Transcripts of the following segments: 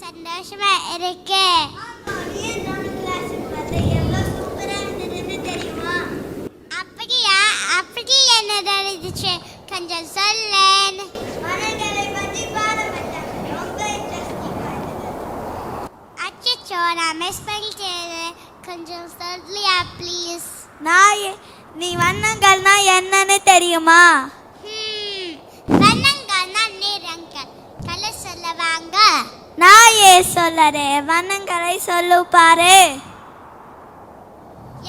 சந்தோஷமா இருக்கு. அப்படியா? அப்படி என்ன நடந்துச்சு கொஞ்சம் சொல்லேன். அச்சோ, நான் மிஸ் பண்ணிட்டேன். கொஞ்சம் சொல்லியா ப்ளீஸ்? நீ வண்ணங்கள்னா என்னன்னு தெரியுமா? வண்ணங்கள்னா நிறங்கள். கலர் சொல்லவாங்க. நான் சொல்லறேன், வண்ணங்களை சொல்லு பாரு.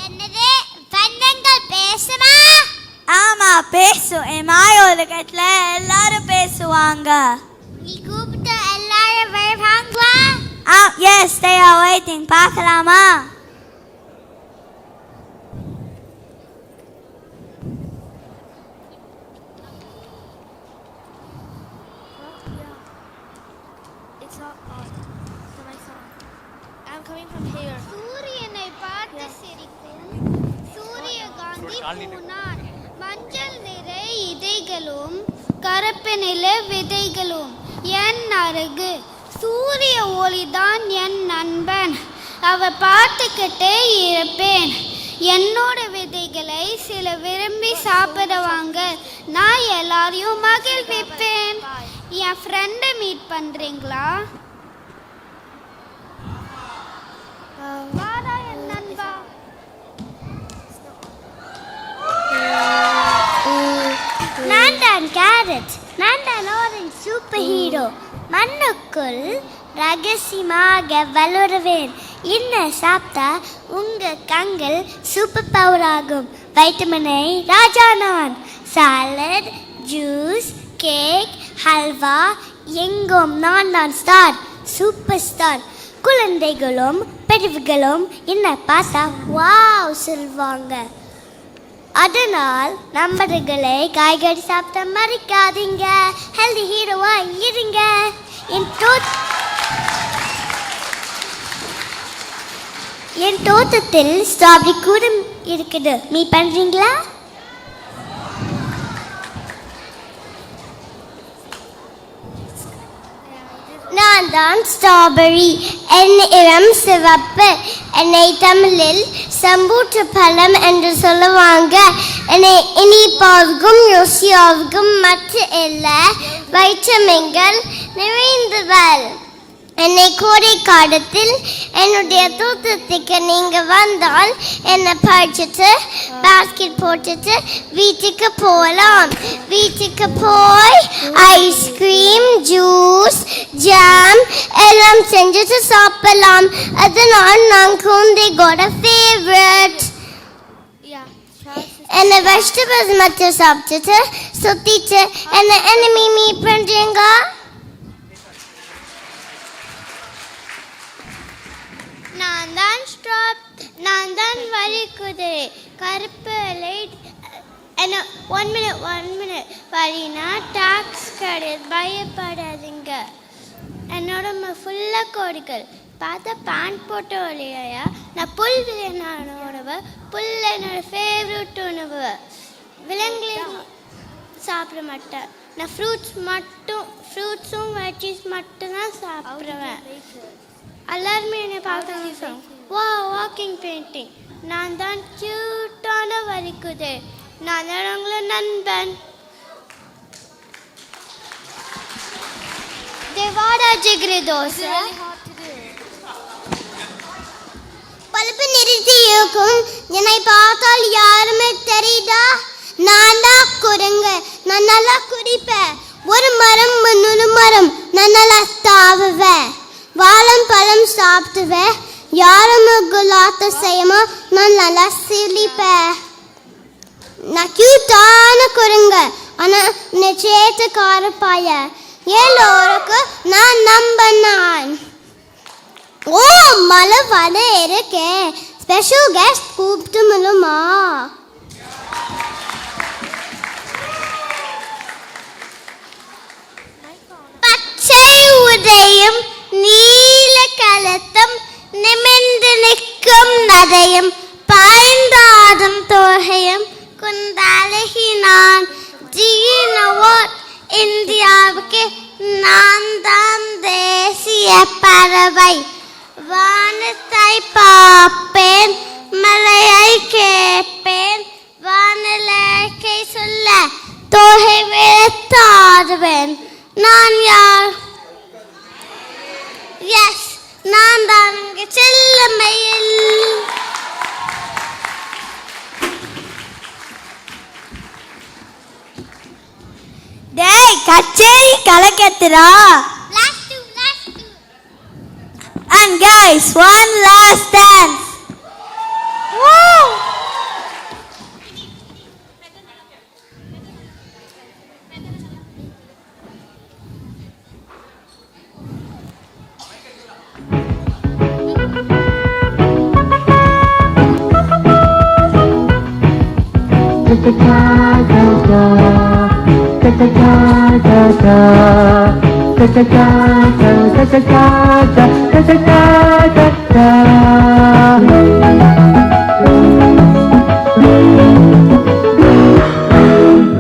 என்னது? வண்ணங்கள் பேசுமா? ஆமா, பேசும். என் மாய உலகத்துல எல்லாரும் பேசுவாங்க. நீ கூப்பிட்ட எல்லாரும் வருவாங்களா? Yes, they are waiting. பார்க்கலாமா? சூரியனை பார்த்து சிரிக்கும் சூரியகாந்தி பூனார். மஞ்சள் நிற இதழ்களும் கருப்பு நிற விதைகளும் என் அருகு. சூரிய ஒளிதான் என் நண்பன். அவ பார்த்துக்கிட்டே இருப்பேன். என்னோட விதைகளை சில விரும்பி சாப்பிடுவாங்க. நான் எல்லாரையும் மகிழ்விப்பேன். என் ஃப்ரெண்டை மீட் பண்றீங்களா? வாடா என் நண்பா. நான் தான் கேரட். நான் தான் ஆரஞ்சு சூப்பர் ஹீரோ. மண்ணுக்குள் ரகசியமாக வளருவேன். என்ன சாப்பிட்டா உங்க கண்கள் சூப்பர் பவர் ஆகும். வைட்டமினை ராஜா நான். சாலட், ஜூஸ், கேக், ஹல்வா எங்கும் நான் தான் ஸ்டார், சூப்பர் ஸ்டார். குழந்தைகளும் பெரியவர்களும் என்ன பார்த்தா வாவ் சொல்வாங்க. அதனால் நம்பர்களை காய்கறி சாப்பிட்ட மறைக்காதீங்க. ஹெல்தி ஹீரோவா இருங்க. என் தோட்டத்தில் ஸ்ட்ராபெரி கூட இருக்குது. மீட் பண்றீங்களா? நான் தான் ஸ்ட்ராபெரி. என் நிறம் சிவப்பு. என்னை தமிழில் சம்பூற்று பழம் என்று சொல்லுவாங்க. என்னை இனிப்பாவுக்கும் ருசியாவுக்கும் மற்ற எல்லா வைட்டமின்கள் நிறைந்தவள். என்னை கோடை காலத்தில் என்னுடைய தோட்டத்துக்கு நீங்க வந்தால் என்னை பறிச்சுட்டு பாஸ்கெட் போட்டுட்டு வீட்டுக்கு போகலாம். வீட்டுக்கு போய் ஐஸ்கிரீம், ஜூஸ், ஜாம் எல்லாம் செஞ்சுட்டு சாப்பிடலாம். அதனால் நான் குழந்தைகளோட ஃபேவரட். என்ன வெஜிடபிள்ஸ் மட்டும் சாப்பிட்டுட்டு சுத்திட்டு என்ன எனிமி மீட் பண்றீங்க? நான் தான் வலிக்குது. கருப்பு லைட். என்ன 1 minute வலினா டாக்ஸ் கிடையாது, பயப்படாதீங்க. என்னோட ஃபுல்லாக கோடிகள் பார்த்தா பேண்ட் போட்ட வழியா. நான் புல் விளையாட உணவு. புல் என்னோட ஃபேவரட் உணவு. விலங்குலையும் சாப்பிட மாட்டேன். நான் ஃப்ரூட்ஸும் வெஜ்ஜீஸ் மட்டும்தான் சாப்பிடுவேன். எல்லாருமே என்னை பார்த்தாங்க வா வாக்கிங் பெயிண்டிங். நான் தான் கியூட்டான வலிக்குது. நான் தான் உங்களோட நண்பன். தேவாடா ஜிகிரி தோசை. பல்பு நிறுத்தி இருக்கும். என்னை பார்த்தால் யாருமே தெரியுதா? நான் தான் குரங்க. நான் நல்லா குடிப்பேன். ஒரு மரம் முன்னூறு மரம். நான் நல்லா தாவுவேன். வாழம் பழம் சாப்பிட்டுவேன். யாரும் குலாத்த செய்யமா நான் நல்லா சிரிப்பேன். நான் கியூட்டான குரங்க. ஆனால் நிச்சயத்துக்கார பாய எல்லோருக்கும் நான் நம்பனான். ஓ மழை வர இருக்கேன். ஸ்பெஷல் கெஸ்ட் கூப்பிட்டு முடியுமா? பச்சை உதயம் நீல கலத்தம் நிமிர்ந்து நிற்கும் சதையும் பாய்ந்தாடும் தோகையும் குந்தழகினான். Do you know what? இந்தியாவுக்கு நான் தான் தேசிய பறவை. வானத்தை பார்ப்பேன், மலையை கேட்பேன், வானிலைக்கை சொல்ல தோகை விழுத்தாடுவேன். நான் யார்? எஸ், நான் தான் இங்கு செல்லமையில். டேய் கச்சேரி கலக்கத்துறா. And guys, one last dance. Woo!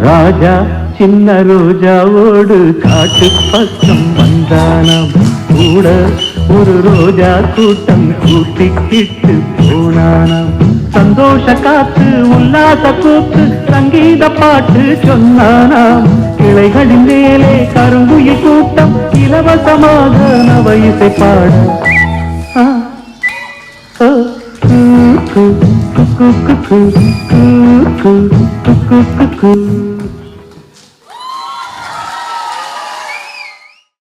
ராஜா சின்ன ரோஜாவோடு காட்டு பக்கம் வந்தானாம். கூட ஒரு ரோஜா கூட்டம் கூட்டிக்கிட்டு போனானாம். சந்தோஷ காத்து உல்லாச கூத்து சங்கீத பாட்டு சொன்னானாம். கிளைகளின் மேலே கருங்குயில் கூட்டம் இலவசமாக நவ இசை பாட. குக்கு குக்கு குக்கு குக்கு குக்கு குக்கு